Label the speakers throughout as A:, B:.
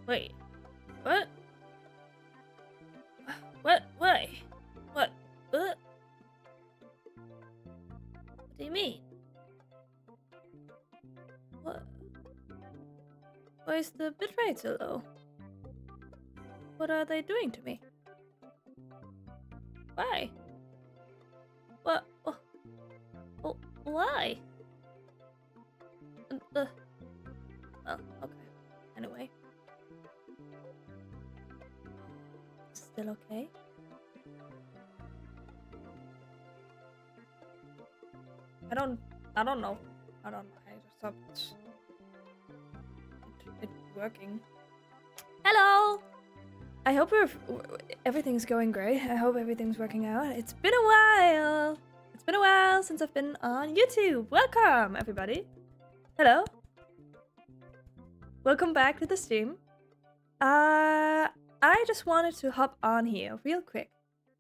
A: Wait. What? What? Why? What? What do you mean? What? Why is the bitrate so low? What are they doing to me? Why? What? Oh, why? Oh, okay. Anyway. Still okay? I don't know. I just stopped it working. Hello! I hope everything's going great. I hope everything's working out. It's been a while! It's been a while since I've been on YouTube. Welcome, everybody. Hello. Welcome back to the stream. I just wanted to hop on here real quick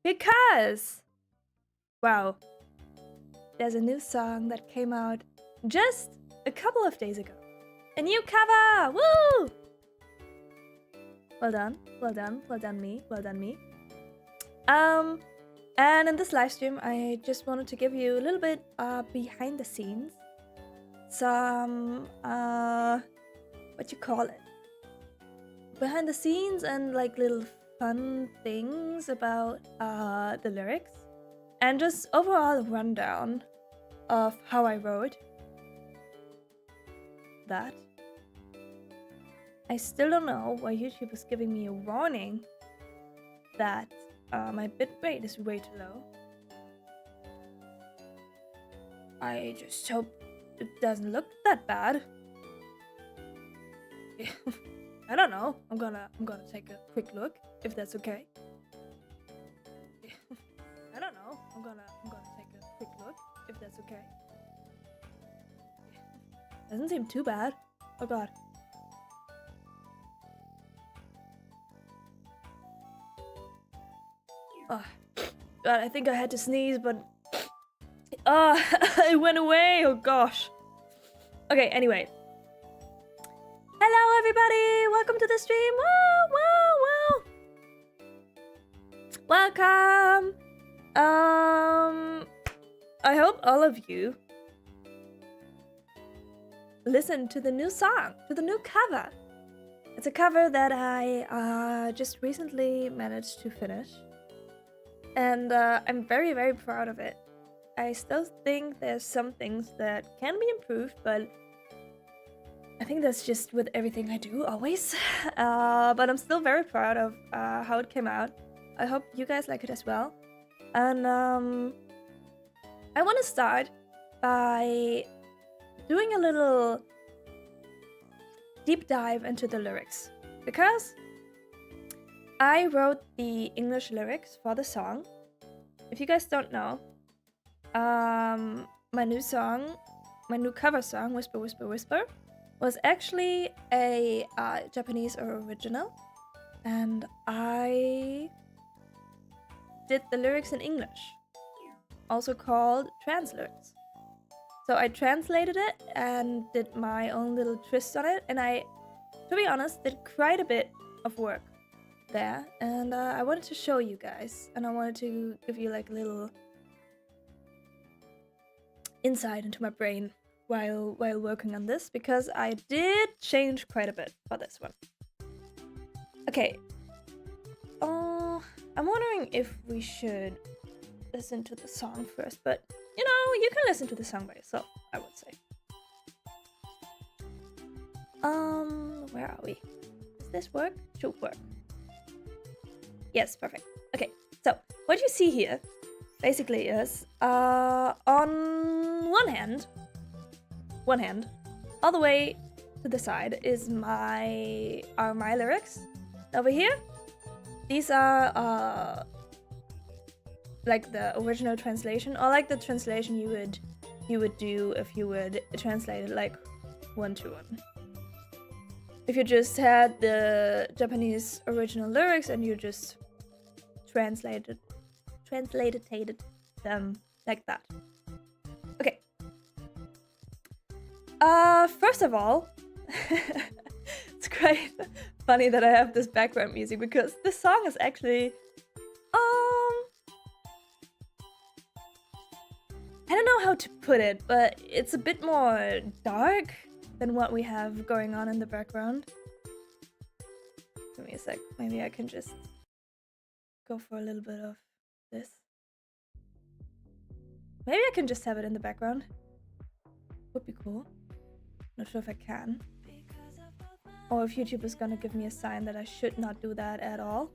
A: because, wow, there's a new song that came out just a couple of days ago. A new cover! Woo! Well done, well done, well done me, well done me. And in this live stream, I just wanted to give you a little bit behind the scenes. Some, what you call it? Behind the scenes and like little fun things about the lyrics. And just overall rundown of how I wrote that. I still don't know why YouTube is giving me a warning that my bitrate is way too low. I just hope it doesn't look that bad. I don't know. I'm gonna take a quick look if that's okay. I don't know. I'm gonna take a quick look if that's okay. Doesn't seem too bad. Oh god. Oh god, I think I had to sneeze, but it went away. Oh gosh. Okay, anyway. Hello everybody! Welcome to the stream! Woo! Welcome! I hope all of you listen to the new song, to the new cover. It's a cover that I just recently managed to finish. And I'm very, very proud of it. I still think there's some things that can be improved, but I think that's just with everything I do, always. But I'm still very proud of how it came out. I hope you guys like it as well. And I want to start by doing a little deep dive into the lyrics. Because I wrote the English lyrics for the song. If you guys don't know, my new cover song, Whisper, Whisper, Whisper, was actually a Japanese original, and I did the lyrics in English, also called trans lyrics. So I translated it and did my own little twist on it, and I, to be honest, did quite a bit of work there, and I wanted to show you guys, and I wanted to give you like a little insight into my brain while working on this, because I did change quite a bit for this one. Okay. I'm wondering if we should listen to the song first, but you know, you can listen to the song by yourself, I would say. Where are we? Does this work? Should work. Yes, perfect. Okay, so what you see here basically is on one hand, all the way to the side is my lyrics. Over here, these are like the original translation, or like the translation you would do if you would translate it like one-to-one. If you just had the Japanese original lyrics and you just translated them like that. Okay. First of all, it's quite funny that I have this background music because this song is actually I don't know how to put it, but it's a bit more dark than what we have going on in the background. Give me a sec. Maybe I can just go for a little bit of this. Maybe I can just have it in the background. Would be cool. Not sure if I can. Or if YouTube is gonna give me a sign that I should not do that at all.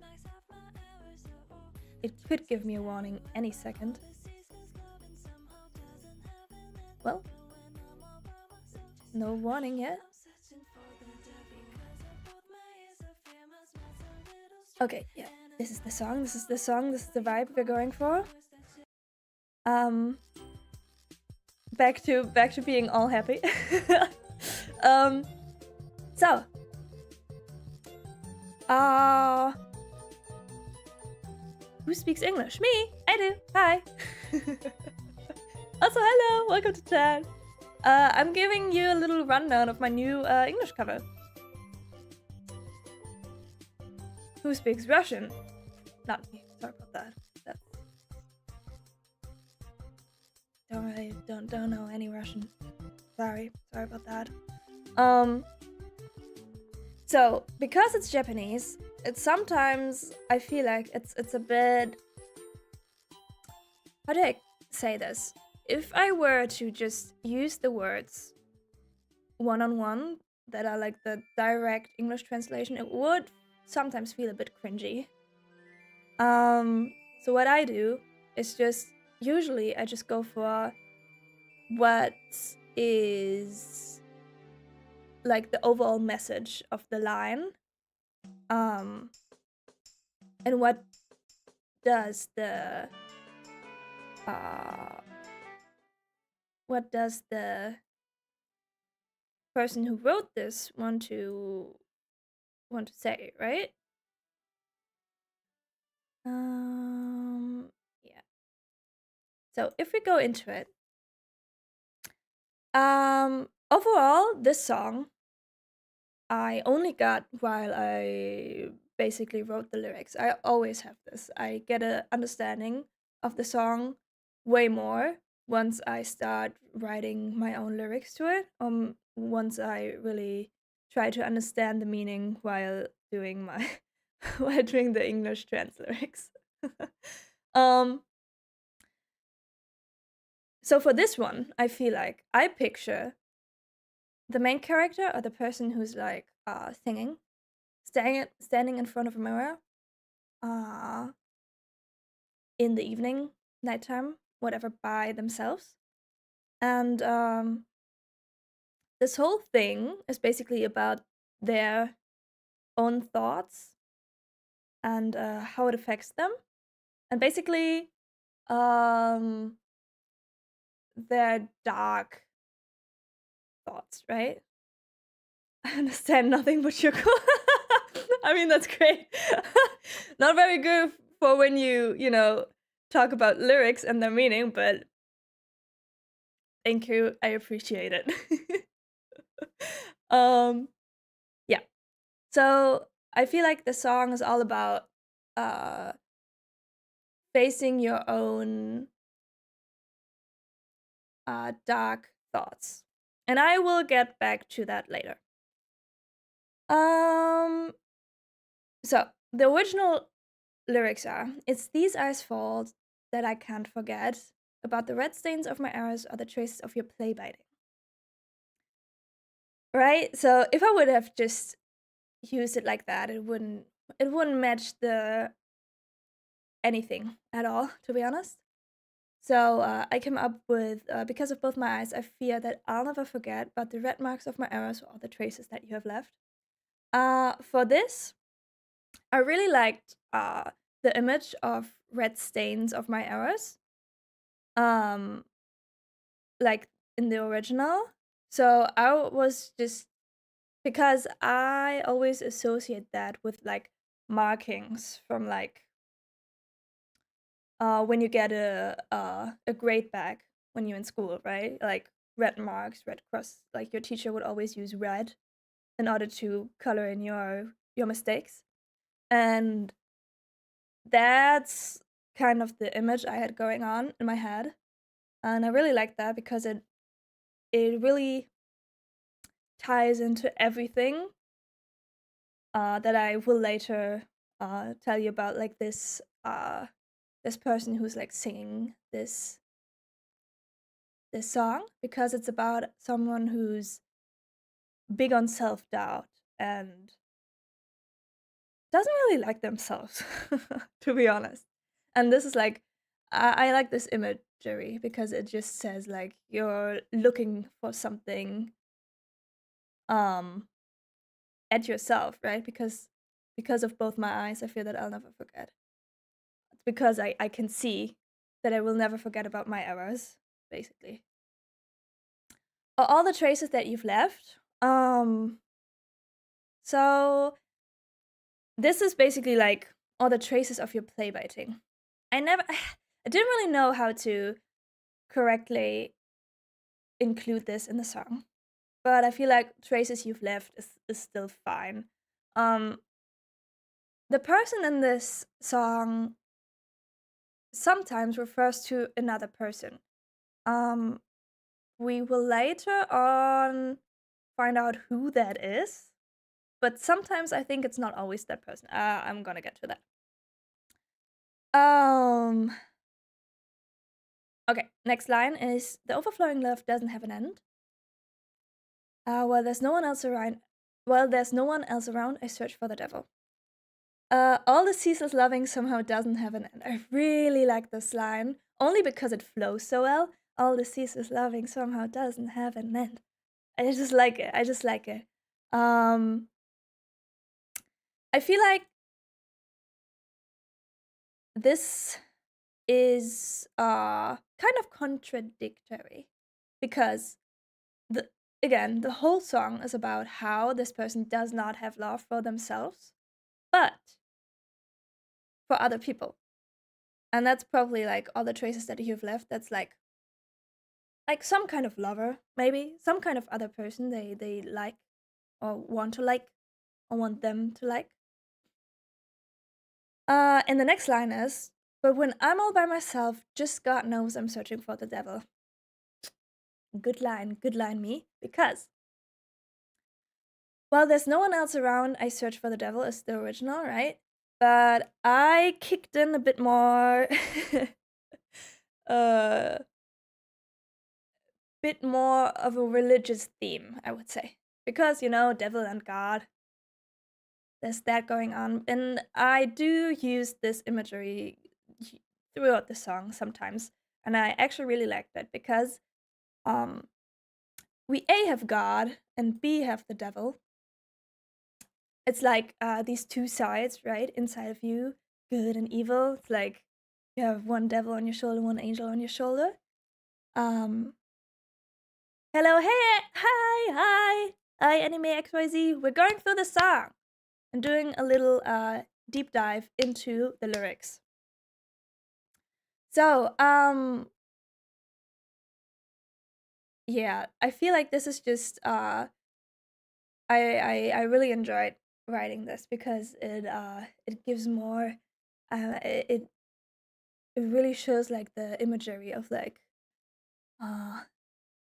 A: It could give me a warning any second. Well, no warning yet. Okay, yeah, this is the song, this is the song, this is the vibe we're going for. Back to being all happy. So, who speaks English? Me! I do! Hi! Also, hello! Welcome to chat! I'm giving you a little rundown of my new English cover. Who speaks Russian? Not me. Sorry about that. Don't know any Russian. Sorry about that. So because it's Japanese, it's sometimes I feel like it's a bit. How do I say this? If I were to just use the words one-on-one that are like the direct English translation, it would sometimes feel a bit cringy. So what I do is just usually I just go for what is like the overall message of the line, and what does the person who wrote this want to say, right? Yeah. So if we go into it, overall, this song I only got while I basically wrote the lyrics. I always have this. I get an understanding of the song way more once I start writing my own lyrics to it. Once I really try to understand the meaning while doing my while doing the English trans lyrics. So for this one, I feel like I picture the main character or the person who's like singing, standing in front of a mirror, in the evening, nighttime, whatever, by themselves, and this whole thing is basically about their own thoughts and how it affects them, and basically their dark thoughts, right? I understand nothing but your I mean, that's great. Not very good for when you know, talk about lyrics and their meaning, but thank you. I appreciate it. Yeah. So I feel like the song is all about facing your own dark thoughts. And I will get back to that later. So the original lyrics are, "It's these eyes' fault that I can't forget. About the red stains of my arrows are the traces of your play biting." Right? So if I would have just used it like that, it wouldn't match the anything at all, to be honest. So I came up with, because of both my eyes, I fear that I'll never forget, but the red marks of my arrows are the traces that you have left. For this, I really liked the image of red stains of my arrows, like in the original. So I was just, because I always associate that with like markings from like when you get a grade back when you're in school, right? Like red marks, red cross. Like your teacher would always use red in order to color in your your mistakes. And that's kind of the image I had going on in my head. And I really like that because it really ties into everything that I will later tell you about, like this person who's like singing this song, because it's about someone who's big on self-doubt and doesn't really like themselves, to be honest. And this is like, I like this imagery because it just says like you're looking for something at yourself, right? Because of both my eyes, I feel that I'll never forget. It's because I can see that I will never forget about my errors, basically. All the traces that you've left. So this is basically like all the traces of your playwriting. I didn't really know how to correctly include this in the song, but I feel like traces you've left is still fine. The person in this song sometimes refers to another person. We will later on find out who that is, but sometimes I think it's not always that person. I'm gonna get to that. Okay, next line is, the overflowing love doesn't have an end. While there's no one else around, I search for the devil. All the ceaseless loving somehow doesn't have an end. I really like this line, only because it flows so well. All the ceaseless loving somehow doesn't have an end. I just like it. I feel like this is kind of contradictory, because the whole song is about how this person does not have love for themselves, but for other people. And that's probably like all the traces that you've left. That's like some kind of lover, maybe some kind of other person they like or want to like or want them to like. And the next line is, but when I'm all by myself, just God knows I'm searching for the devil. Good line, me, because while there's no one else around, I search for the devil is the original, right? But I kicked in a bit more bit more of a religious theme, I would say. Because, devil and God, there's that going on. And I do use this imagery throughout the song sometimes. And I actually really like that because we A, have God, and B, have the devil. It's like these two sides, right, inside of you, good and evil. It's like you have one devil on your shoulder, one angel on your shoulder. Hello, hey, hi, Anime XYZ. We're going through the song and doing a little deep dive into the lyrics. So, yeah, I feel like this is just I really enjoyed writing this because it gives more it really shows like the imagery of like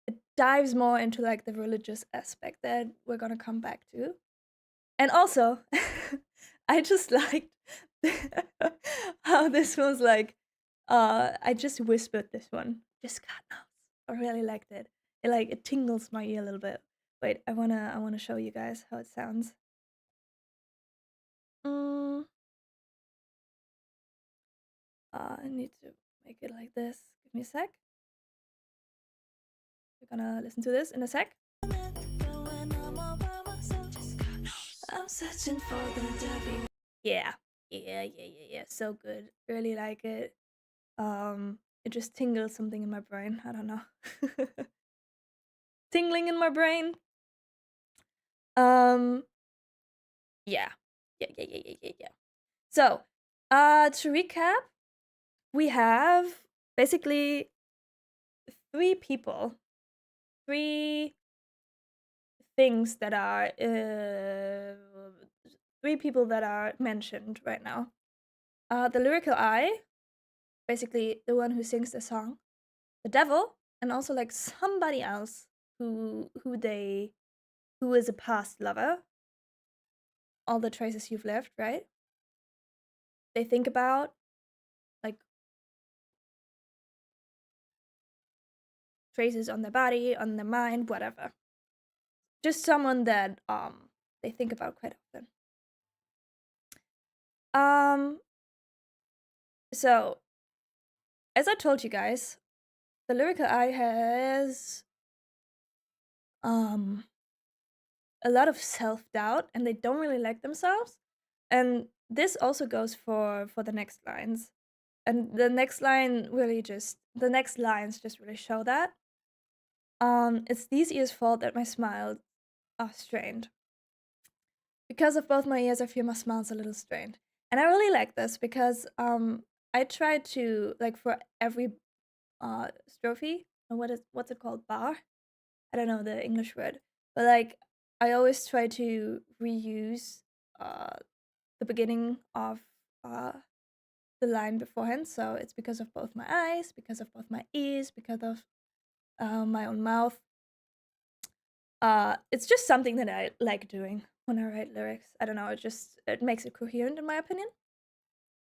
A: it dives more into like the religious aspect that we're gonna come back to. And also, I just liked how this was like, I just whispered this one. Just God knows. I really liked it. It tingles my ear a little bit. Wait, I wanna show you guys how it sounds. I need to make it like this. Give me a sec. We're gonna listen to this in a sec. I'm searching for the devil. Yeah. So good. Really like it. It just tingles something in my brain. I don't know. Tingling in my brain. Yeah. So, to recap, we have basically three people, three things that are three people that are mentioned right now. The lyrical eye, basically the one who sings the song, the devil, and also like somebody else who is a past lover. All the traces you've left, right? They think about like traces on their body, on their mind, whatever. Just someone that they think about quite often. So as I told you guys, the lyrical eye has a lot of self-doubt and they don't really like themselves. And this also goes for the next lines. And the next lines just really show that. It's these ears' fault that my smiles are strained. Because of both my ears, I feel my smile's a little strained. And I really like this because I try to, like, for every strophe, or what's it called, bar? I don't know the English word, but like I always try to reuse the beginning of the line beforehand. So it's because of both my eyes, because of both my ears, because of my own mouth. It's just something that I like doing when I write lyrics. I don't know, it makes it coherent in my opinion.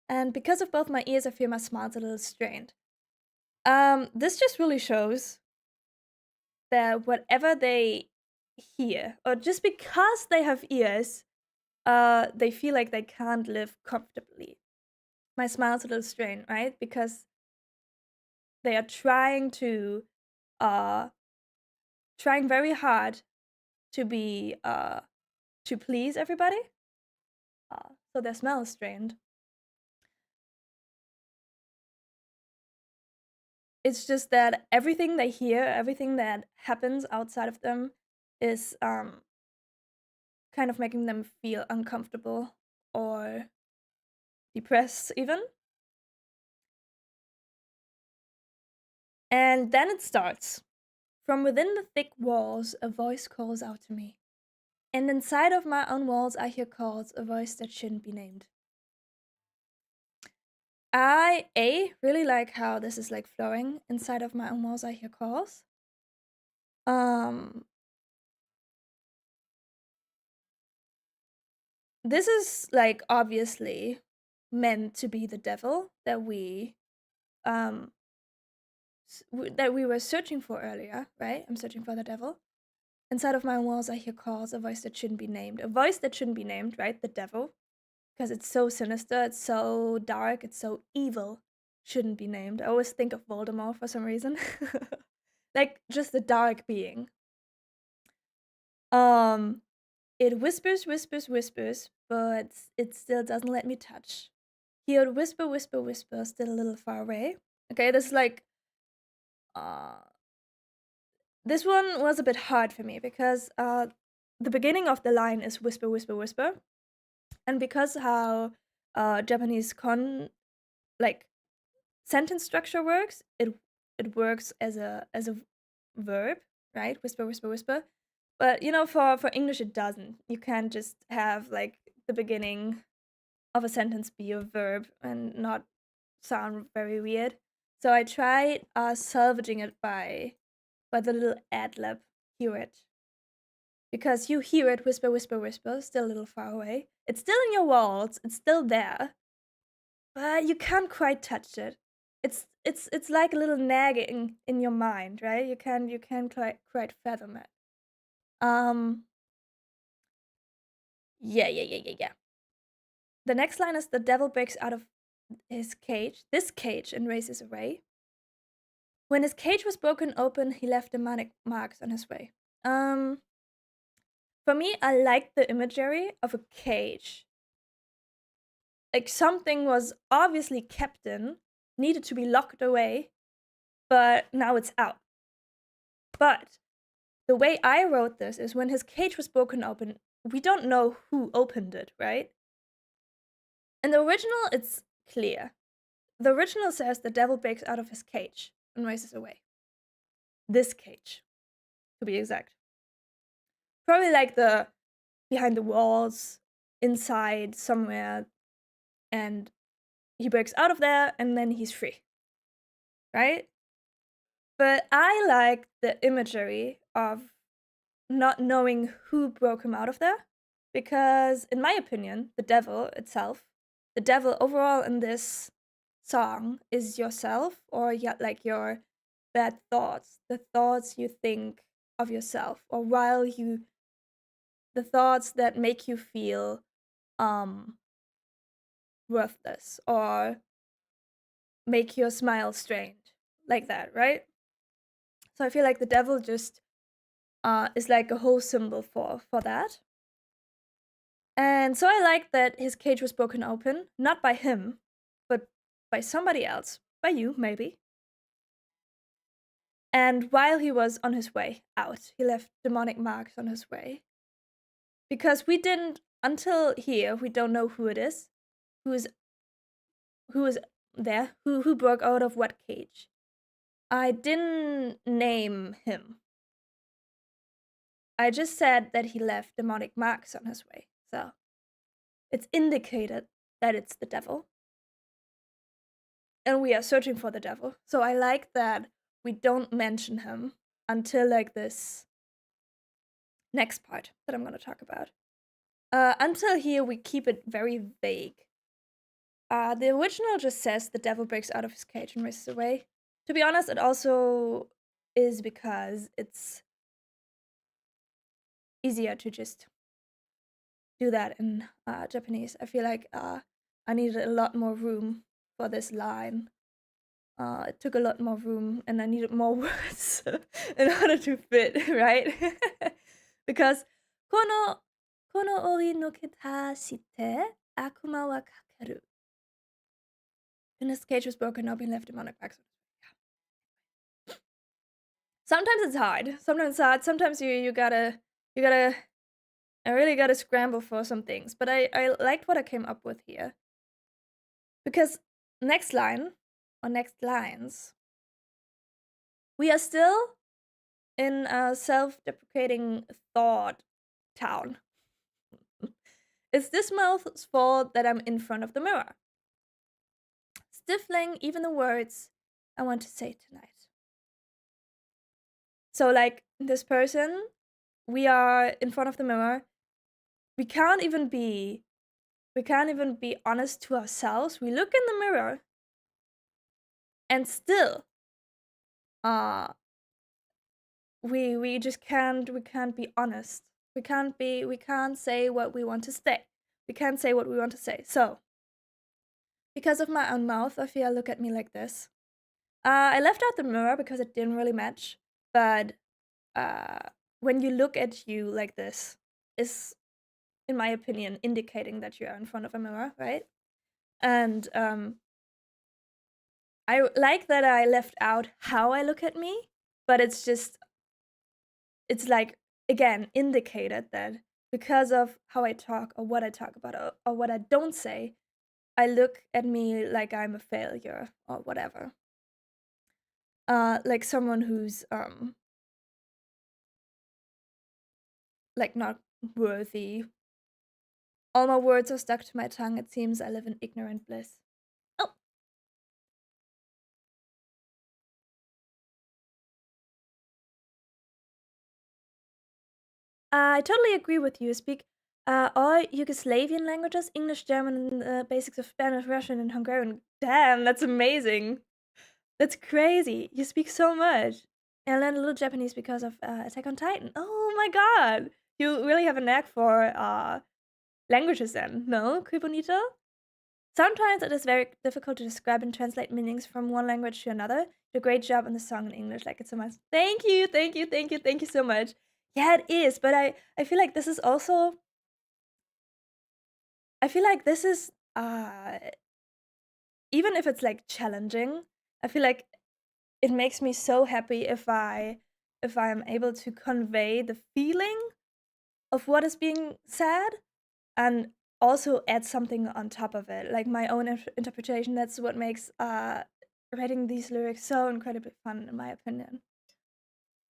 A: And because of both my ears, I feel my smile's a little strained. This just really shows that whatever they hear, or just because they have ears, they feel like they can't live comfortably. My smile's a little strained, right? Because they are trying very hard to be to please everybody. So their smile is strained. It's just that everything they hear, everything that happens outside of them is kind of making them feel uncomfortable or depressed even. And then it starts. From within the thick walls, a voice calls out to me. And inside of my own walls, I hear calls, a voice that shouldn't be named. I really like how this is like flowing. Inside of my own walls, I hear calls. This is like obviously meant to be the devil that we were searching for earlier, right? I'm searching for the devil. Inside of my walls, I hear calls, a voice that shouldn't be named. A voice that shouldn't be named, right? The devil. Because it's so sinister, it's so dark, it's so evil. Shouldn't be named. I always think of Voldemort for some reason. Like, just the dark being. It whispers, whispers, whispers, but it still doesn't let me touch. Hear it whisper, whisper, whisper, still a little far away. Okay, this is like this one was a bit hard for me because the beginning of the line is whisper, whisper, whisper. And because how Japanese like sentence structure works, it works as a verb, right? Whisper, whisper, whisper. But you know, for English it doesn't. You can't just have like the beginning of a sentence be a verb and not sound very weird. So I tried salvaging it by the little ad lib, hear it. Because you hear it whisper, whisper, whisper, still a little far away. It's still in your walls, it's still there, but you can't quite touch it. It's like a little nagging in your mind, right? You can't quite fathom it. Yeah. The next line is the devil breaks out of this cage, and races away. When his cage was broken open, he left demonic marks on his way. For me, I like the imagery of a cage. Like something was obviously kept in, needed to be locked away, but now it's out. But the way I wrote this is when his cage was broken open, we don't know who opened it, right? In the original, it's clear. The original says the devil breaks out of his cage and races away. This cage, to be exact. Probably like the behind the walls inside somewhere, and he breaks out of there, and then he's free, right? But I like the imagery of not knowing who broke him out of there, because in my opinion, the devil itself, the devil overall in this song is yourself, or like your bad thoughts, the thoughts you think of yourself, or the thoughts that make you feel worthless or make your smile strange, like that, right? So I feel like the devil just is like a whole symbol for that. And so I like that his cage was broken open, not by him, but by somebody else, by you maybe. And while he was on his way out, he left demonic marks on his way. Because we didn't, until here, we don't know who it is, who is there, who broke out of what cage. I didn't name him. I just said that he left demonic marks on his way. So it's indicated that it's the devil. And we are searching for the devil. So I like that we don't mention him until like this next part that I'm going to talk about. Until here, we keep it very vague. The original just says the devil breaks out of his cage and races away. To be honest, it also is because it's easier to just do that in Japanese. I feel like I needed a lot more room for this line. It took a lot more room, and I needed more words in order to fit, right? Because この檻のけたして悪魔はかかる. And his cage was broken up and left demonic marks. Sometimes it's hard. Sometimes you gotta I really gotta scramble for some things. But I liked what I came up with here. Because next line, or next lines, we are still in a self-deprecating thought town. It's this mouth's fault that I'm in front of the mirror, stifling even the words I want to say tonight. So like this person, we are in front of the mirror. We can't even be honest to ourselves. We look in the mirror and still we just can't be honest. We can't say what we want to say. We can't say what we want to say. So because of my own mouth, I feel look at me like this. I left out the mirror because it didn't really match, but when you look at you like this is, in my opinion, indicating that you are in front of a mirror, right? And I like that I left out how I look at me, but it's like, again, indicated that because of how I talk or what I talk about or what I don't say, I look at me like I'm a failure or whatever. Like someone who's like not worthy. All my words are stuck to my tongue. It seems I live in ignorant bliss. Oh. I totally agree with you. I speak all Yugoslavian languages, English, German, basics of Spanish, Russian, and Hungarian. Damn, that's amazing. That's crazy. You speak so much. And I learned a little Japanese because of Attack on Titan. Oh my god. You really have a knack for languages then, no, Kibonito? Sometimes it is very difficult to describe and translate meanings from one language to another. You did a great job in the song in English, like it so much. Thank you so much. Yeah, it is, but I feel like this is also... I feel like this is... even if it's like challenging, I feel like it makes me so happy if I am able to convey the feeling of what is being said and also add something on top of it, like my own interpretation. That's what makes writing these lyrics so incredibly fun, in my opinion.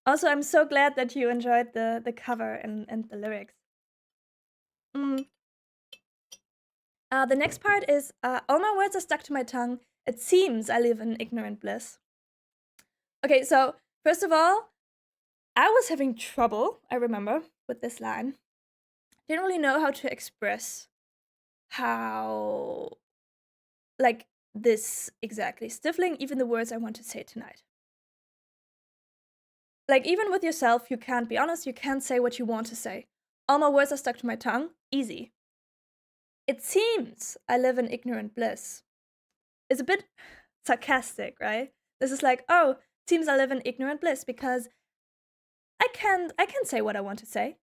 A: Also, I'm so glad that you enjoyed the cover and the lyrics. The next part is, all my words are stuck to my tongue. It seems I live in ignorant bliss. Okay, so first of all, I was having trouble, I remember, with this line. Didn't really know how to express how, like, this exactly. Stifling even the words I want to say tonight. Like, even with yourself, you can't be honest, you can't say what you want to say. All my words are stuck to my tongue. Easy. It seems I live in ignorant bliss. It's a bit sarcastic, right? This is like, oh, seems I live in ignorant bliss because I can say what I want to say.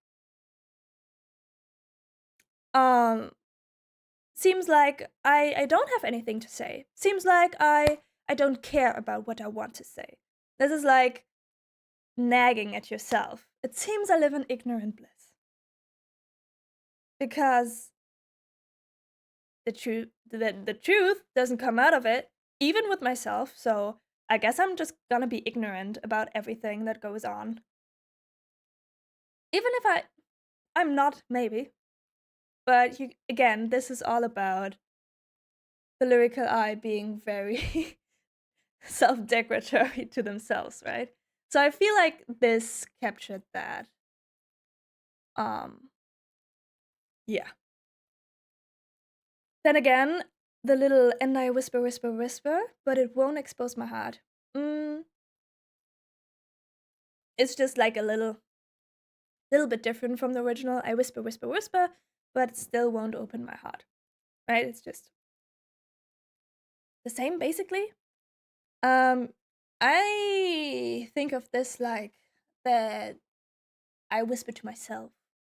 A: Seems like I don't have anything to say. Seems like I don't care about what I want to say. This is like nagging at yourself. It seems I live in ignorant bliss. Because the truth doesn't come out of it, even with myself, so I guess I'm just gonna be ignorant about everything that goes on. Even if I'm not, maybe. But again, this is all about the lyrical eye being very self-degradatory to themselves, right? So I feel like this captured that. Yeah. Then again, the little and I whisper, whisper, whisper, but it won't expose my heart. It's just like a little bit different from the original. I whisper, whisper, whisper, but it still won't open my heart. Right? It's just the same, basically. I think of this like that I whisper to myself.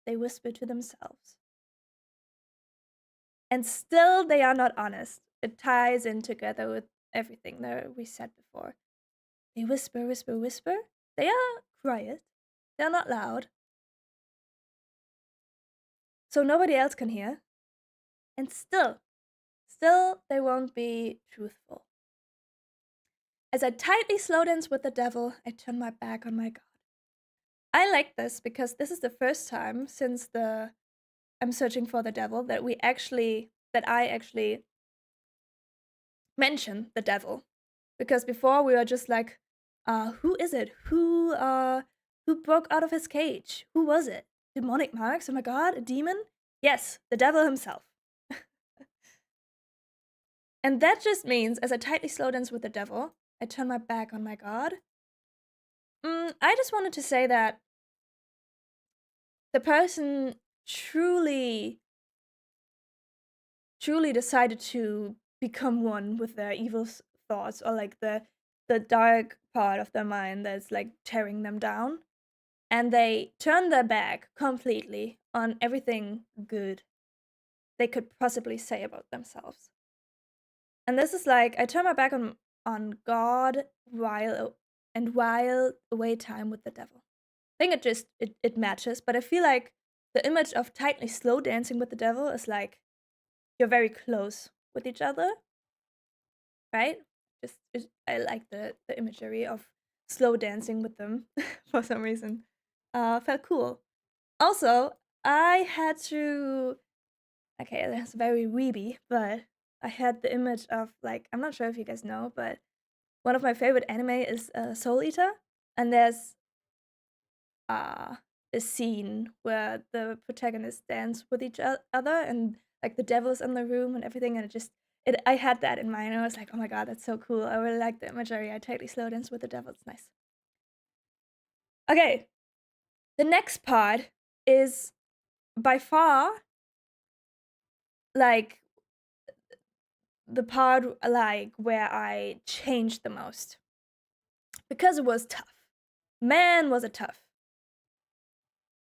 A: They whisper to themselves. And still they are not honest. It ties in together with everything that we said before. They whisper, whisper, whisper. They are quiet. They're not loud. So nobody else can hear. And still they won't be truthful. As I tightly slow dance with the devil, I turn my back on my God. I like this because this is the first time since the I'm searching for the devil that I actually mention the devil. Because before we were just like, who is it? Who broke out of his cage? Who was it? Demonic marks? Oh my God, a demon? Yes, the devil himself. And that just means, as I tightly slow dance with the devil, I turn my back on my God. I just wanted to say that the person truly decided to become one with their evil thoughts, or like the dark part of their mind that's like tearing them down, and they turn their back completely on everything good they could possibly say about themselves. And this is like, I turn my back on God while away time with the devil. I think it matches, but I feel like the image of tightly slow dancing with the devil is like you're very close with each other, right? I like the imagery of slow dancing with them for some reason. Felt cool. Also, I had to. Okay, that's very weeby, but I had the image of like, I'm not sure if you guys know, but one of my favorite anime is Soul Eater, and there's a scene where the protagonists dance with each other, and like the devil's in the room and everything, and I had that in mind. I was like, oh my God, that's so cool. I really like the imagery. I totally slow dance with the devil. It's nice. Okay, the next part is by far like the part like where I changed the most, because it was tough. Man, was it tough.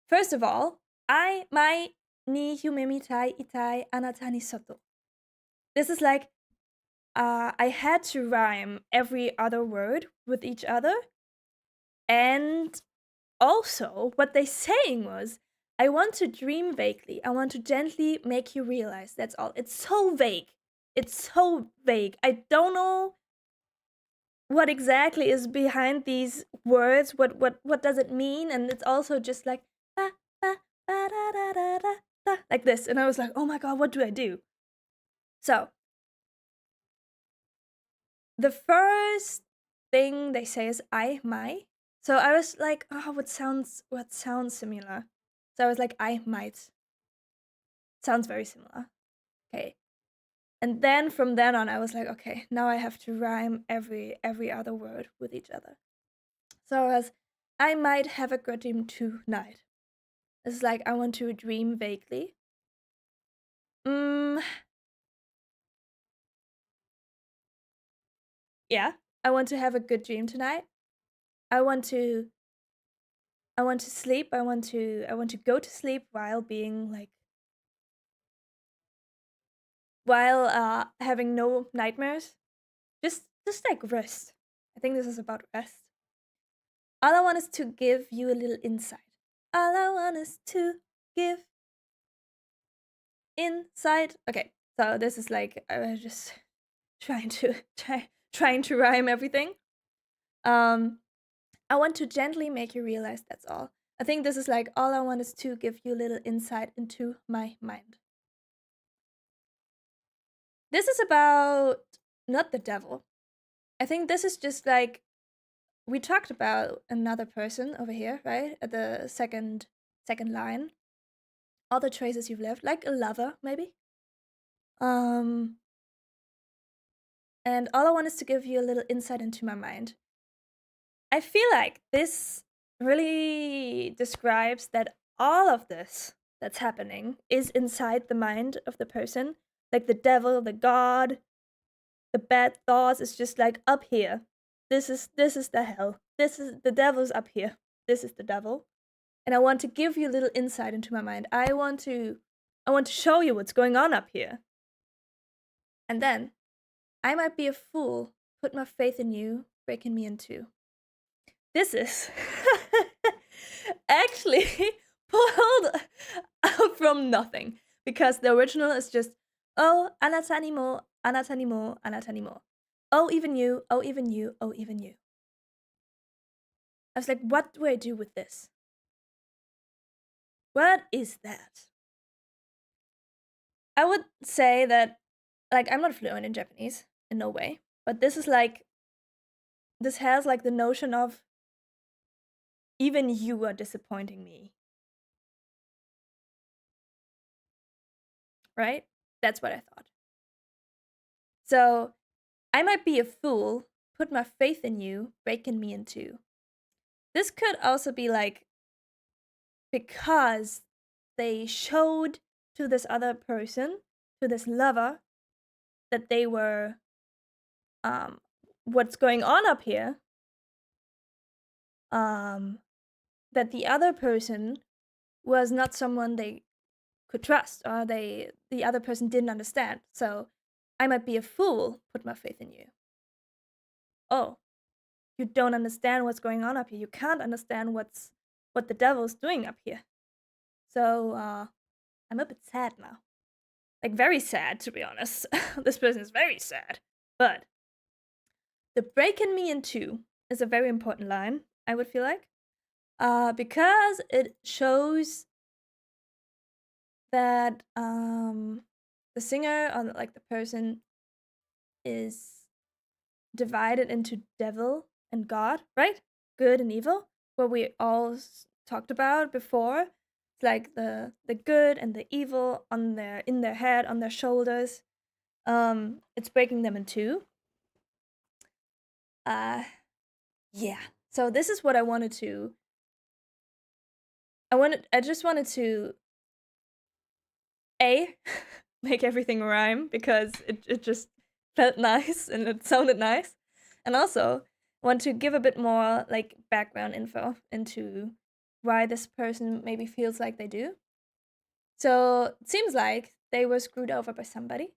A: First of all, I mai ni 𝚠𝚗𝚗𝚑 itai anatani soto. This is like, I had to rhyme every other word with each other. And also, what they saying was, I want to dream vaguely. I want to gently make you realize. That's all. It's so vague. It's so vague. I don't know what exactly is behind these words. What does it mean? And it's also just like ba, ba, ba, da, da, da, da, da, like this. And I was like, oh my God, what do I do? So the first thing they say is I, my. So I was like, oh, what sounds similar? So I was like, I might. Sounds very similar. Okay. And then from then on, I was like, okay, now I have to rhyme every other word with each other. So I was, I might have a good dream tonight. It's like I want to dream vaguely. Yeah, I want to have a good dream tonight. I want to sleep. I want to go to sleep while being like while having no nightmares. Just like rest. I think this is about rest. All I want is to give you a little insight. All I want is to give insight. Okay, so this is like I was just trying to rhyme everything. I want to gently make you realize that's all. I think this is like all I want is to give you a little insight into my mind. This is about not the devil. I think this is just like we talked about another person over here, right? At the second line. All the choices you've lived, like a lover, maybe. And all I want is to give you a little insight into my mind. I feel like this really describes that all of this that's happening is inside the mind of the person. Like the devil, the god, the bad thoughts is just like up here. This is the hell. This is the devil's up here. This is the devil. And I want to give you a little insight into my mind. I want to show you what's going on up here. And then I might be a fool, put my faith in you, breaking me in two. This is actually pulled out from nothing because the original is just oh anatanimo, anatanimo, anatanimo. Oh even you, oh even you, oh even you. I was like, what do I do with this? What is that? I would say that like I'm not fluent in Japanese in no way, but this is like this has like the notion of even you are disappointing me. Right? That's what I thought. So, I might be a fool, put my faith in you, breaking me in two. This could also be like because they showed to this other person, to this lover, that they were what's going on up here. That the other person was not someone they could trust, or the other person didn't understand. So I might be a fool, put my faith in you. Oh, you don't understand what's going on up here. You can't understand what the devil's doing up here. So I'm a bit sad now. Like very sad, to be honest. This person is very sad. But the breaking me in two is a very important line, I would feel like. Because it shows that the singer or like the person is divided into devil and God, right? Good and evil, what we all talked about before. It's like the good and the evil in their head, on their shoulders. It's breaking them in two. Yeah. So this is what I wanted to. I just wanted to make everything rhyme because it just felt nice and it sounded nice. And also want to give a bit more like background info into why this person maybe feels like they do. So it seems like they were screwed over by somebody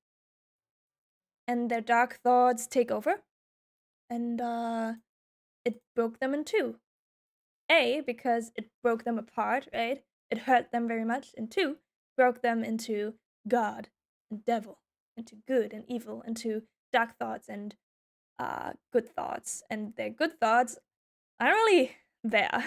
A: and their dark thoughts take over and it broke them in two. Because it broke them apart, right? It hurt them very much. And two, broke them into God and devil, into good and evil, into dark thoughts and good thoughts. And their good thoughts aren't really there.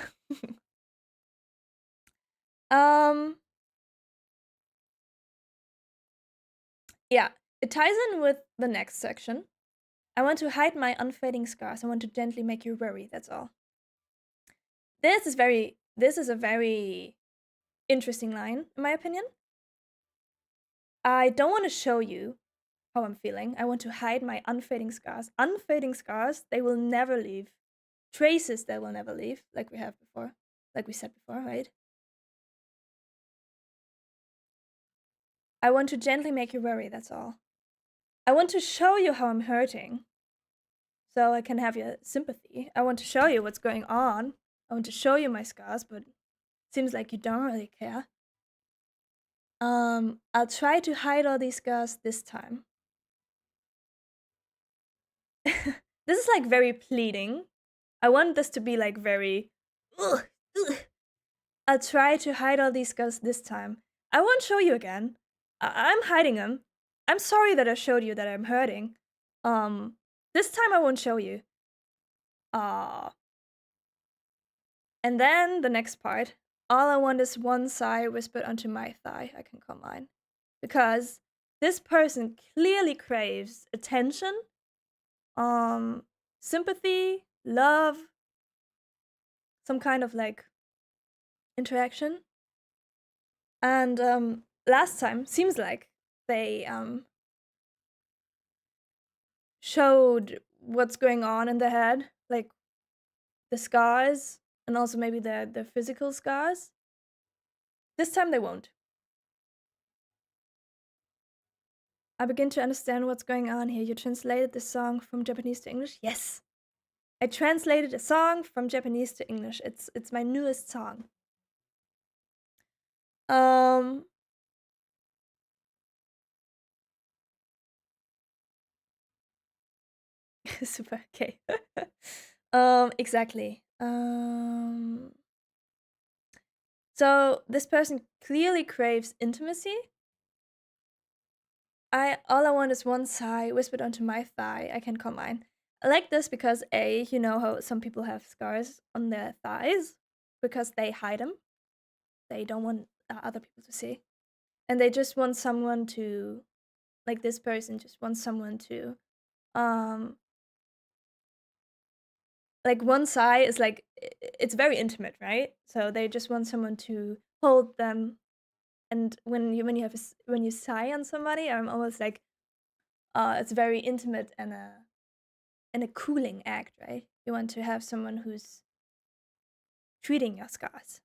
A: Yeah, It ties in with the next section. I want to hide my unfading scars. I want to gently make you worry, that's all. This is a very interesting line, in my opinion. I don't want to show you how I'm feeling. I want to hide my unfading scars. Unfading scars, they will never leave. Traces that will never leave, like we said before, right? I want to gently make you worry, that's all. I want to show you how I'm hurting, so I can have your sympathy. I want to show you what's going on. I want to show you my scars, but it seems like you don't really care. I'll try to hide all these scars this time. This is like very pleading. I want this to be like very, ugh, ugh. I'll try to hide all these scars this time. I won't show you again. I'm hiding them. I'm sorry that I showed you that I'm hurting. This time I won't show you. And then the next part. All I want is one sigh whispered onto my thigh. I can call mine. Because this person clearly craves attention, sympathy, love, some kind of like interaction. And last time seems like they showed what's going on in the head, like the scars and also maybe the physical scars. This time they won't. I begin to understand what's going on here. You translated the song from Japanese to English? Yes. I translated a song from Japanese to English. It's my newest song. Super, okay. Exactly. So this person clearly craves intimacy. All I want is one sigh whispered onto my thigh. I can call mine. I like this because you know how some people have scars on their thighs because they hide them. They don't want other people to see, and they just want someone to, like this person just wants someone to, like one sigh is like it's very intimate, right? So they just want someone to hold them, and when you sigh on somebody, I'm almost like, it's very intimate and a cooling act, right? You want to have someone who's treating your scars.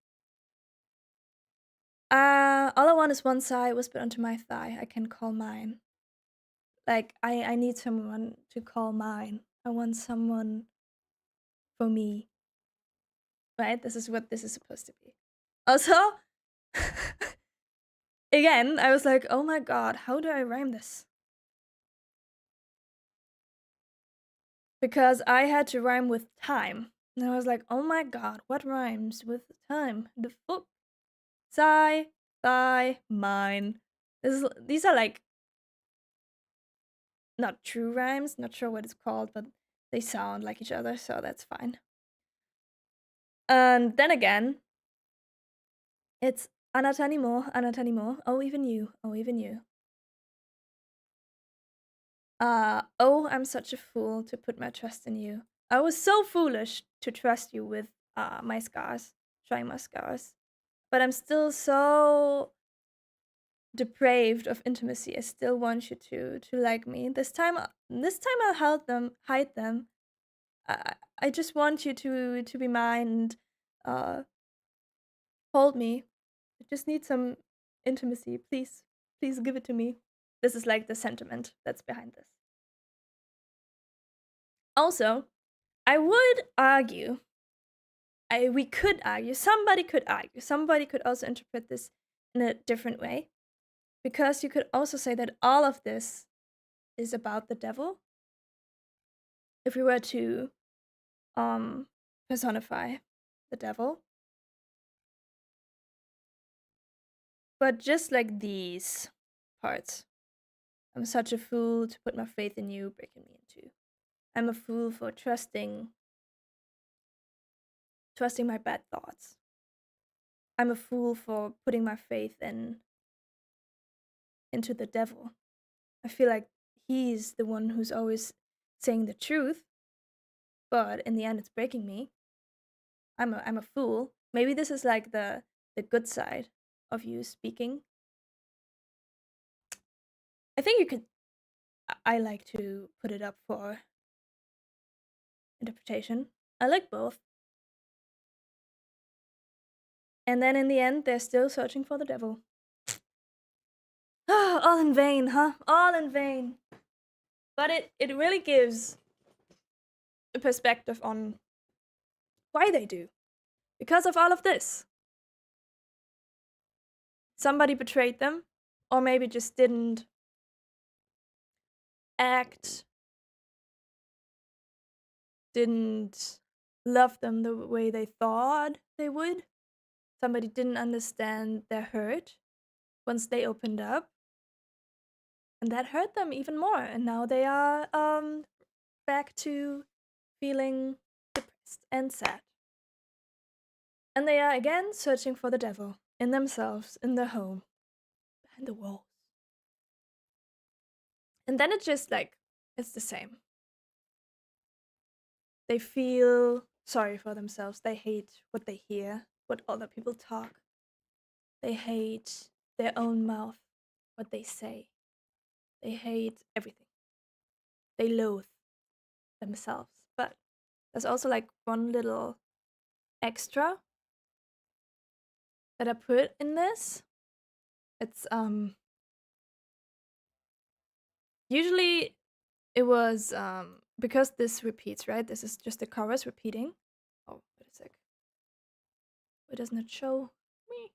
A: All I want is one sigh whispered onto my thigh. I can call mine. Like I need someone to call mine. I want someone for me. Right? This is what this is supposed to be. Also, again, I was like, oh my god, how do I rhyme this? Because I had to rhyme with time. And I was like, oh my god, what rhymes with time? The fuck? Sigh, thigh, mine. These are like not true rhymes, not sure what it's called, but they sound like each other, so that's fine. And then again, it's anata ni mo, oh even you, oh even you. Oh, I'm such a fool to put my trust in you. I was so foolish to trust you with my scars, showing my scars. But I'm still so depraved of intimacy. I still want you to like me. This time I'll hide them. I just want you to be mine and hold me. I just need some intimacy. Please give it to me. This is like the sentiment that's behind this. Also, I would argue, we could argue, somebody could also interpret this in a different way. Because you could also say that all of this is about the devil. If we were to personify the devil. But just like these parts. I'm such a fool to put my faith in you, breaking me in two. I'm a fool for trusting my bad thoughts. I'm a fool for putting my faith into the devil. I feel like he's the one who's always saying the truth, but in the end it's breaking me. I'm a fool. Maybe this is like the good side of you speaking. I think you could I like to put it up for interpretation. I like both. And then in the end they're still searching for the devil. All in vain, huh? All in vain. But it really gives a perspective on why they do. Because of all of this. Somebody betrayed them, or maybe just didn't act, didn't love them the way they thought they would. Somebody didn't understand their hurt once they opened up. And that hurt them even more. And now they are back to feeling depressed and sad. And they are again searching for the devil in themselves, in their home, behind the walls. And then it's just like, it's the same. They feel sorry for themselves. They hate what they hear, what other people talk. They hate their own mouth, what they say. They hate everything. They loathe themselves. But there's also like one little extra that I put in this. It's usually it was because this repeats, right? This is just the chorus repeating. Oh, wait a sec. Why doesn't it show me?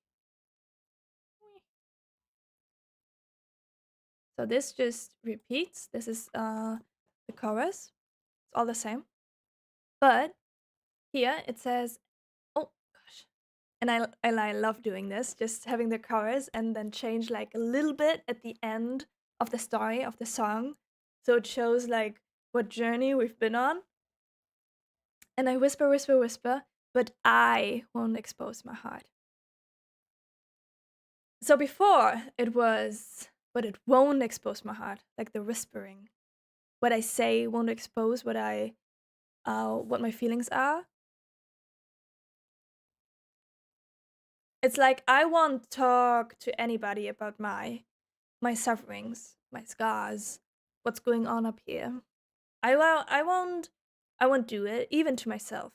A: So this just repeats. This is the chorus. It's all the same. But here it says, oh gosh. And I love doing this, just having the chorus and then change like a little bit at the end of the story of the song. So it shows like what journey we've been on. And I whisper, whisper, whisper, but I won't expose my heart. So before it was, but it won't expose my heart, like the whispering. What I say won't expose what my feelings are. It's like I won't talk to anybody about my sufferings, my scars, what's going on up here. I won't do it, even to myself.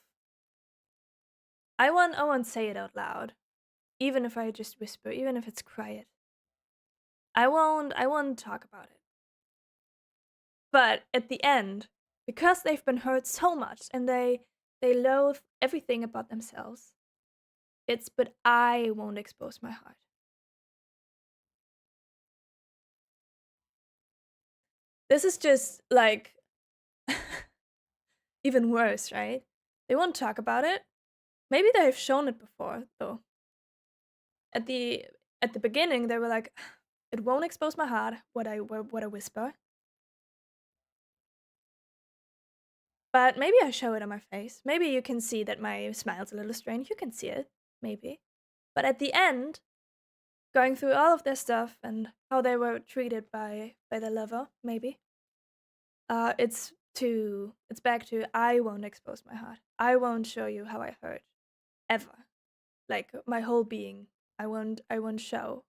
A: I won't say it out loud, even if I just whisper, even if it's quiet. I won't talk about it. But at the end, because they've been hurt so much and they loathe everything about themselves, it's but I won't expose my heart. This is just like even worse, right? They won't talk about it. Maybe they've shown it before, though. At the beginning, they were like, "It won't expose my heart. What I whisper." But maybe I show it on my face. Maybe you can see that my smile's a little strange. You can see it, maybe. But at the end, going through all of their stuff and how they were treated by their lover, maybe. It's back to I won't expose my heart. I won't show you how I hurt, ever. Like my whole being, I won't show.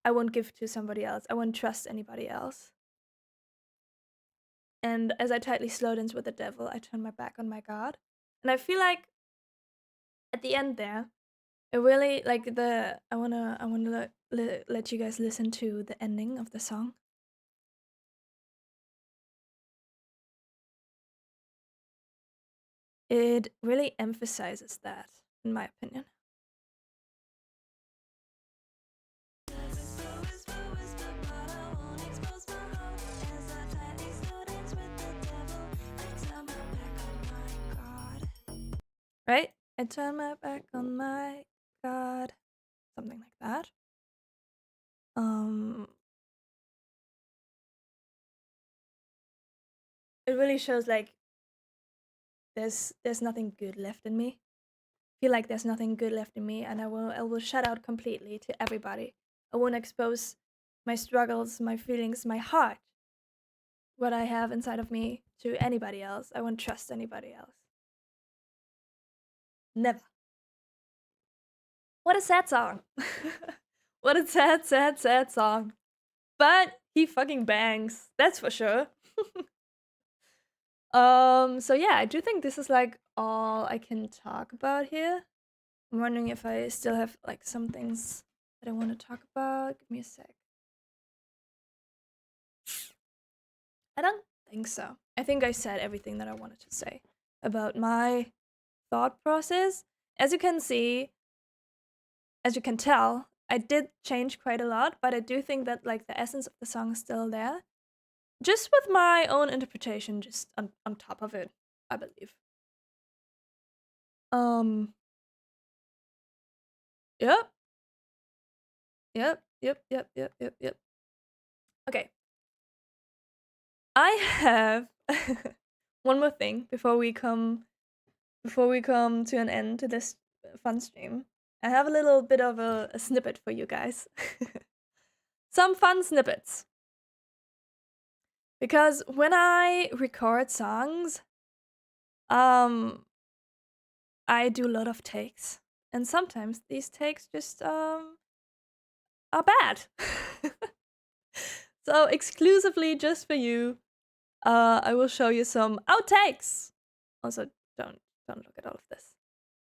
A: I won't give to somebody else. I won't trust anybody else. And as I tightly slow dance with the devil, I turn my back on my God. And I feel like at the end there, it really like I wanna let you guys listen to the ending of the song. It really emphasizes that, in my opinion. Right? I turn my back on my God. Something like that. It really shows like there's nothing good left in me. Feel like there's nothing good left in me, and I will shut out completely to everybody. I won't expose my struggles, my feelings, my heart, what I have inside of me to anybody else. I won't trust anybody else. Never. What a sad song. What a sad, sad, sad song. But he fucking bangs. That's for sure. So yeah, I do think this is like all I can talk about here. I'm wondering if I still have like some things that I want to talk about. Give me a sec. I don't think so. I think I said everything that I wanted to say about my thought process. As you can see, as you can tell, I did change quite a lot, but I do think that like the essence of the song is still there. Just with my own interpretation just on top of it, I believe. Yep. Yep. Okay. I have one more thing before we come to an end to this fun stream. I have a little bit of a snippet for you guys. Some fun snippets. Because when I record songs, I do a lot of takes. And sometimes these takes just are bad. So exclusively just for you, I will show you some outtakes. Also, don't look at all of this.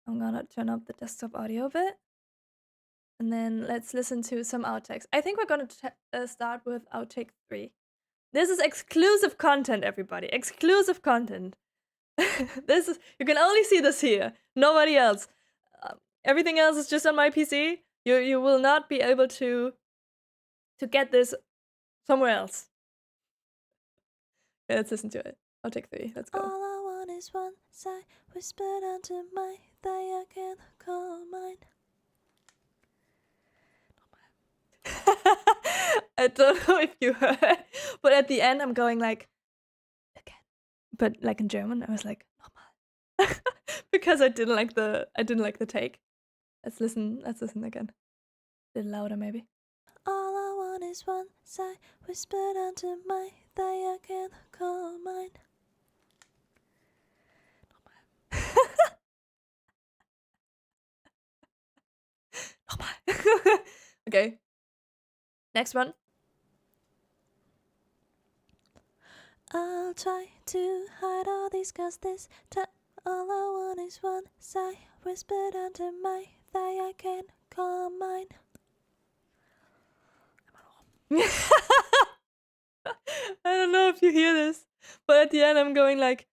A: I'm gonna turn up the desktop audio a bit. And then let's listen to some outtakes. I think we're gonna start with outtake 3. This is exclusive content, everybody. Exclusive content. This is, you can only see this here. Nobody else. Everything else is just on my PC. You will not be able to get this somewhere else. Okay, let's listen to it. Outtake 3. Let's go.
B: All I want is one sigh whispered onto my thigh. I can't call mine.
A: I don't know if you heard, but at the end I'm going like again, but like in German. I was like normal because I didn't like the take. Let's listen again. A little louder maybe.
B: All I want is one sigh whispered onto my thigh. I can't call mine.
A: Okay. Next one.
B: I'll try to hide all these scars this time. All I want is one sigh whispered onto my thigh. I can't call mine.
A: I don't know if you hear this, but at the end I'm going like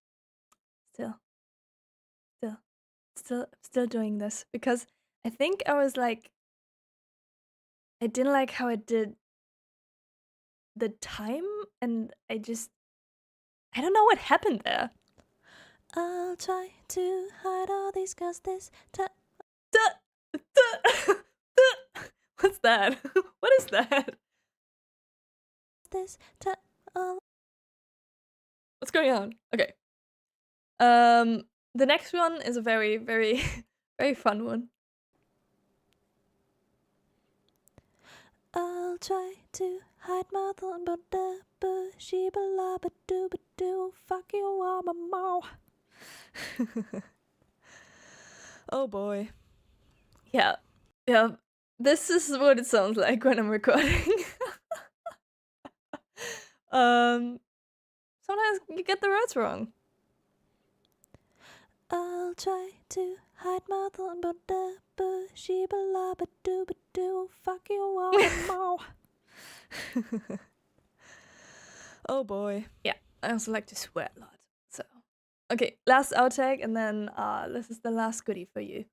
A: still doing this because I think I was like I didn't like how it did the time, and I don't know what happened there.
B: I'll try to hide all these scars this time.
A: What's that? What is that?
B: This time.
A: What's going on? Okay. The next one is a very, very, very fun one.
B: I'll try to hide my thought, but the bushy blah ba do fuck you all my mouth.
A: Oh boy. Yeah. This is what it sounds like when I'm recording. Sometimes you get the words wrong.
B: I'll try to hide my thought, but the bushy blah ba do fuck you all my mouth.
A: Oh boy. Yeah, I also like to swear a lot. So, okay, last outtake, and then this is the last goodie for you.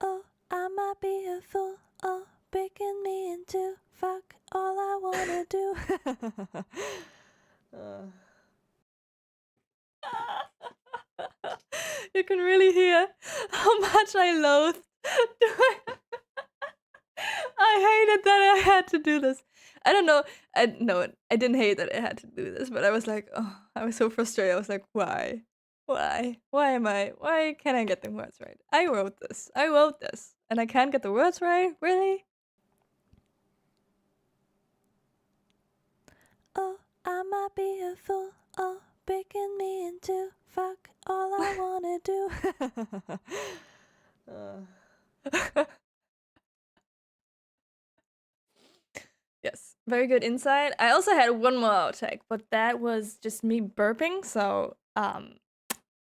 B: Oh, I might be a fool, oh, breaking me into fuck all I wanna do.
A: You can really hear how much I loathed. I hated that I had to do this. I don't know. I didn't hate that I had to do this, but I was like, oh, I was so frustrated. I was like, why? Why can't I get the words right? I wrote this, and I can't get the words right? Really?
B: Oh, I might be a fool. Oh, breaking me into fuck all I wanna do.
A: Yes, very good insight. I also had one more outtake, but that was just me burping, so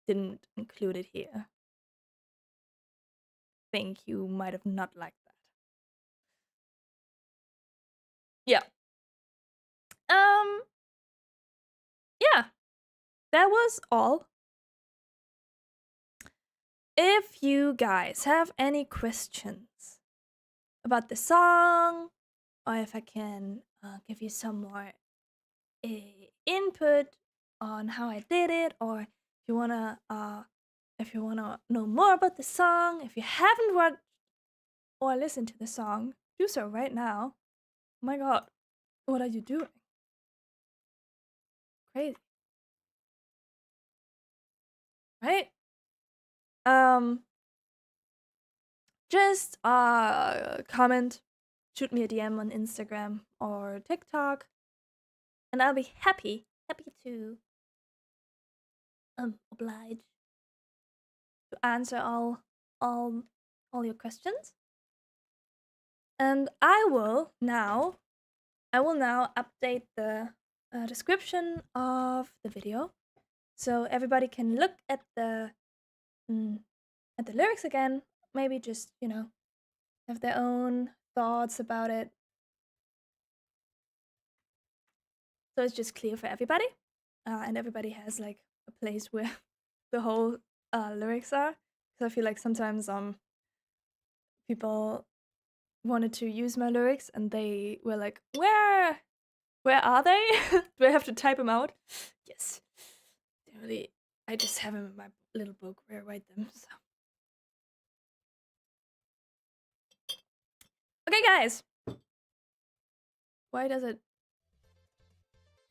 A: didn't include it here. Think you might have not liked that. Yeah. Yeah. That was all. If you guys have any questions about the song, or if I can give you some more input on how I did it, or if you wanna know more about the song, if you haven't watched or listened to the song, do so right now. Oh my god, what are you doing? Crazy, right? Just comment, shoot me a DM on Instagram or TikTok, and I'll be happy to oblige to answer all your questions. And I will now update the description of the video, so everybody can look at the lyrics again. Maybe just have their own thoughts about it, so it's just clear for everybody, and everybody has like a place where the whole lyrics are. Because I feel like sometimes people wanted to use my lyrics and they were like, where are they? Do I have to type them out? Yes, really. I just have them in my little book where I write them. So. Okay, guys. Why does it?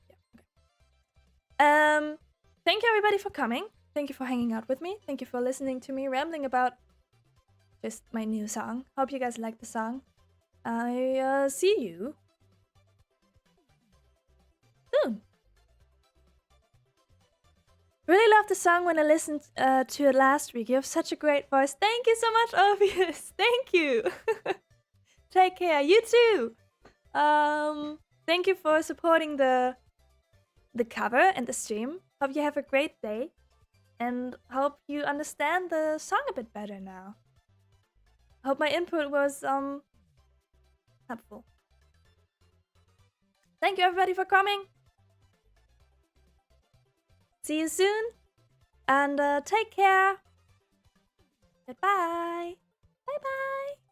A: Yeah. Okay. Thank you everybody for coming. Thank you for hanging out with me. Thank you for listening to me rambling about just my new song. Hope you guys like the song. I see you soon. Really loved the song when I listened to it last week. You have such a great voice. Thank you so much, Obvious. Thank you. Take care. You too. Thank you for supporting the cover and the stream. Hope you have a great day, and hope you understand the song a bit better now. Hope my input was helpful. Thank you everybody for coming. See you soon, and take care. Goodbye. Bye bye.